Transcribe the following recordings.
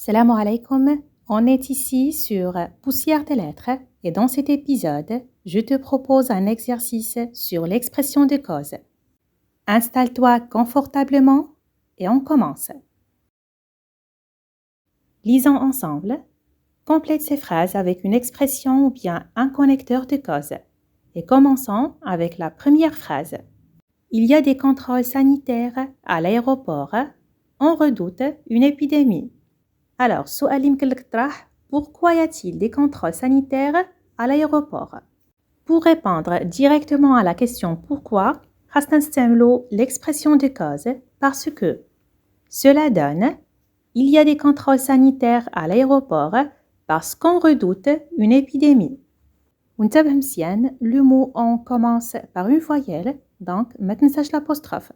Salam alaikum, on est ici sur Poussière de lettres et dans cet épisode, je te propose un exercice sur l'expression de cause. Installe-toi confortablement et on commence. Lisons ensemble. Complète ces phrases avec une expression ou bien un connecteur de cause. Et commençons avec la première phrase. Il y a des contrôles sanitaires à l'aéroport. On redoute une épidémie. Alors, سؤال يمكن لك تطرح, pourquoi y a-t-il des contrôles sanitaires à l'aéroport? Pour répondre directement à la question pourquoi, خاصنا نستعملوا l'expression de cause parce que cela donne il y a des contrôles sanitaires à l'aéroport parce qu'on redoute une épidémie. وانتبه مزيان, le mot on commence par une voyelle, donc ما تنساش l'apostrophe.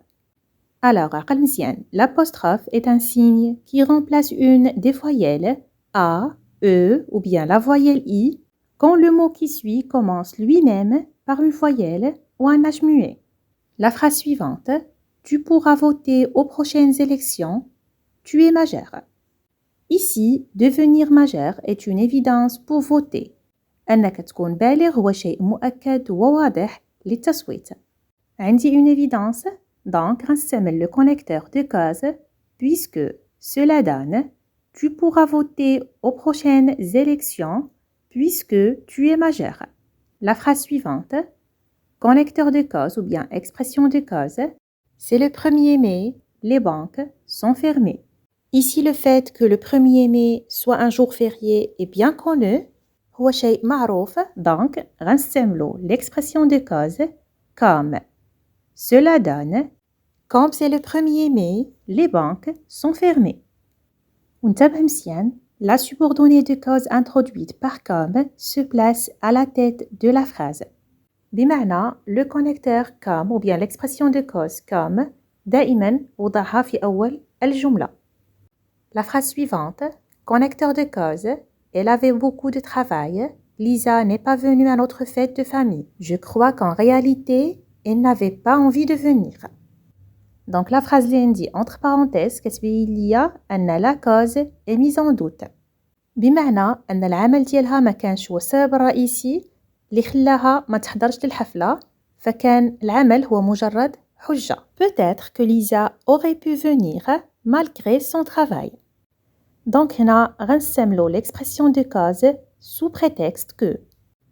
Alors, عقل مزيان, l'apostrophe est un signe qui remplace une des voyelles A, E ou bien la voyelle I quand le mot qui suit commence lui-même par une voyelle ou un H muet. La phrase suivante, tu pourras voter aux prochaines élections, tu es majeur. Ici, devenir majeur est une évidence pour voter. أنك تكون بالغ هو شيء مؤكد وواضح للتصويت. عندي une évidence, donc غنستعمل le connecteur de cause puisque cela donne tu pourras voter aux prochaines élections puisque tu es majeur. La phrase suivante, connecteur de cause ou bien expression de cause, c'est le 1er mai, les banques sont fermées. Ici, le fait que le 1er mai soit un jour férié est bien connu. هو شيء معروف, donc غنستعملوا l'expression de cause comme cela donne, comme c'est le 1er mai, les banques sont fermées. وانتبه مزيان, la subordonnée de cause introduite par comme se place à la tête de la phrase. بمعنى le connecteur comme ou bien l'expression de cause comme دائما وضعها في أول الجملة. La phrase suivante, connecteur de cause, elle avait beaucoup de travail. Lisa n'est pas venue à notre fête de famille. Je crois qu'en réalité, elle n'avait pas envie de venir. Donc la phrase dit entre parenthèses كتبين ليا أن la cause est mise en doute. بمعنى أن العمل ديالها ما كانش هو السبب الرئيسي اللي خلاها ما تحضرش للحفلة, فكان العمل هو مجرد حجة. Peut-être que Lisa aurait pu venir malgré son travail. Donc هنا غنستعملوا l'expression de cause sous prétexte que.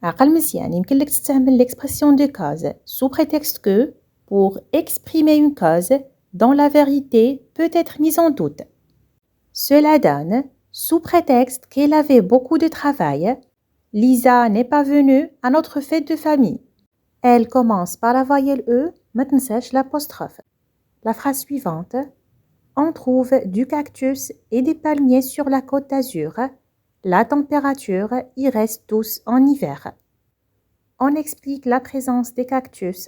عقل مزيان, يمكن لك تستعمل l'expression de cause sous prétexte que pour exprimer une cause dont la vérité peut être mise en doute. Cela donne, sous prétexte qu'elle avait beaucoup de travail, Lisa n'est pas venue à notre fête de famille. Elle commence par la voyelle E, ما تنساش l'apostrophe. La phrase suivante, on trouve du cactus et des palmiers sur la côte d'Azur. La température y reste douce en hiver. On explique la présence des cactus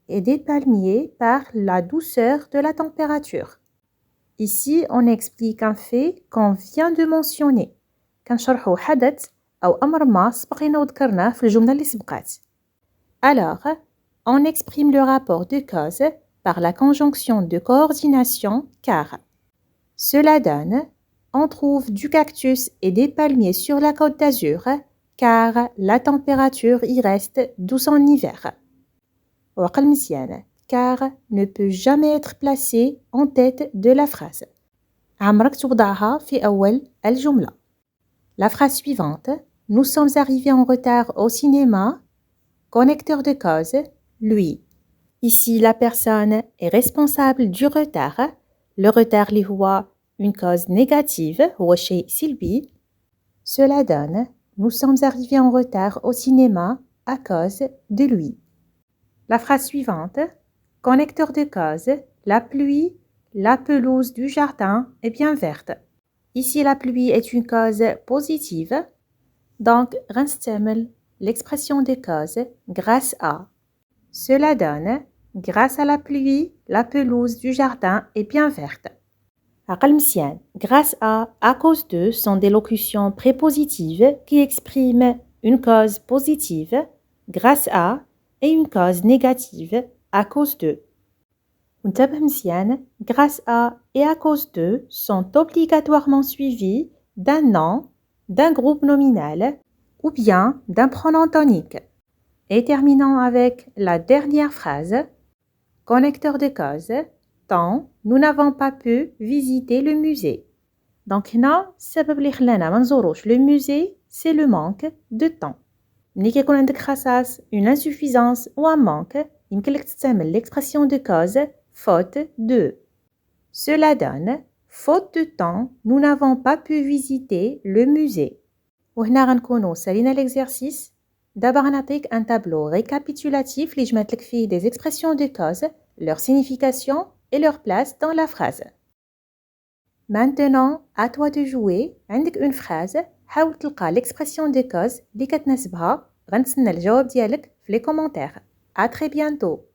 et des palmiers par la douceur de la température. Ici, on explique un fait qu'on vient de mentionner. كنشرحوا حدث أو أمر ما سبقينا وذكرناه في الجملة اللي سبقات. Alors, on exprime le rapport de cause par la conjonction de coordination car. Cela donne, on trouve du cactus et des palmiers sur la côte d'Azur car la température y reste douce en hiver. وعقل مزيان, car ne peut jamais être placé en tête de la phrase. عمرك توضعها في أول الجملة. La phrase suivante, nous sommes arrivés en retard au cinéma. Connecteur de cause, lui. Ici, la personne est responsable du retard. Le retard li هو une cause négative, هو شيء سلبي. Cela donne, nous sommes arrivés en retard au cinéma à cause de lui. La phrase suivante, connecteur de cause, la pluie, la pelouse du jardin est bien verte. Ici, la pluie est une cause positive. Donc, غنستعمل l'expression de cause grâce à. Cela donne, grâce à la pluie, la pelouse du jardin est bien verte. عقل مزيان, grâce à cause de sont des locutions prépositives qui expriment une cause positive, grâce à, et une cause négative, à cause de. وانتبه مزيان grâce à et à cause de sont obligatoirement suivis d'un nom, d'un groupe nominal ou bien d'un pronom tonique. Et terminons avec la dernière phrase. Connecteur de cause. Tant, nous n'avons pas pu visiter le musée. Donc, هنا السبب اللي خلانا ما نزوروش le musée, c'est le manque de temps. ملي كيكون عندك خصاص une insuffisance ou un manque, يمكن لك تستعمل l'expression de cause faute de. Cela donne faute de temps, nous n'avons pas pu visiter le musée. وهنا غنكونوا سالينا l'exercice. دابا غنعطيك un tableau récapitulatif اللي جمعت لك فيه des expressions de cause, leur signification et leur place dans la phrase. Maintenant, à toi de jouer. عندك une phrase. حاول تلقى l'expression de cause اللي كتناسبها. غنتسنى الجواب ديالك في les commentaires. À très bientôt.